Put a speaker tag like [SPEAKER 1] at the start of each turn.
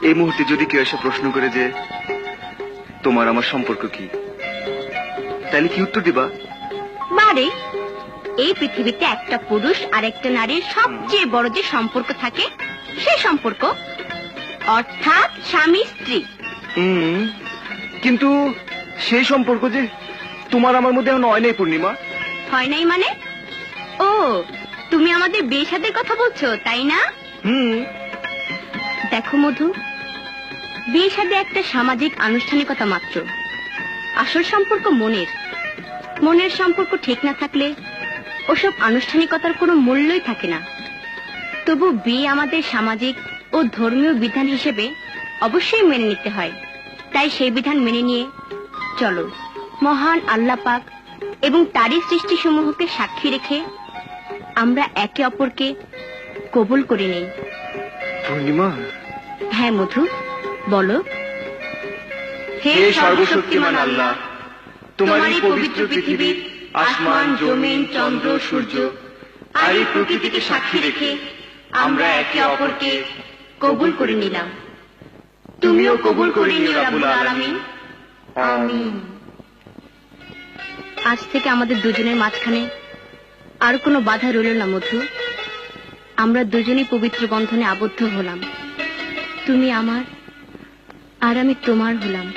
[SPEAKER 1] এই মুহূর্তে যদি কেউ এসে প্রশ্ন করে যে তোমার আমার সম্পর্ক কি, তাহলে কি উত্তর দিবা?
[SPEAKER 2] বারে, এই পৃথিবীতে একটা পুরুষ আর একটা নারীর সবচেয়ে বড় যে সম্পর্ক থাকে সে সম্পর্ক, অর্থাৎ স্বামী স্ত্রী।
[SPEAKER 1] কিন্তু সেই সম্পর্ক যে তোমার আমার মধ্যে এখন হয় নাই পূর্ণিমা।
[SPEAKER 2] হয় নাই মানে? ও, তুমি আমাদের বিয়ে শাদীর কথা বলছো, তাই না? দেখো মধু, বিয়ে শাদী একটা সামাজিক আনুষ্ঠানিকতা মাত্র। আসল সম্পর্ক মনের। মনের সম্পর্ক ঠিক না থাকলে ওসব আনুষ্ঠানিকতার কোনো মূল্যই থাকে না। তবু বিয়ে আমাদের সামাজিক ও ধর্মীয় বিধান হিসেবে অবশ্যই মেনে নিতে হয়। তাই সেই বিধান মেনে নিয়ে চলো মহান আল্লাহ পাক এবং তারই সৃষ্টি সমূহকে সাক্ষী রেখে আমরা একে অপরকে কবুল করে নেই।
[SPEAKER 1] পূর্ণিমা।
[SPEAKER 2] হ্যাঁ মধু, বলো।
[SPEAKER 1] হে সর্বশক্তিমান আল্লাহ, তোমারই পবিত্র পৃথিবীর আসমান, জমিন, চন্দ্র, সূর্য আর এই প্রকৃতিকে সাক্ষী রেখে আমরা একে অপরকে
[SPEAKER 2] কবুল করে নিলাম।
[SPEAKER 1] তুমিও কবুল করে নিও রাব্বুল আলামিন।
[SPEAKER 2] আমিন। আজ থেকে আমাদের দুজনের মাঝখানে আর কোনো বাধা রইল না মধু। আমরা দুজনেই পবিত্র বন্ধনে আবদ্ধ হলাম। তুমি আমার আর আমি তোমার হলাম।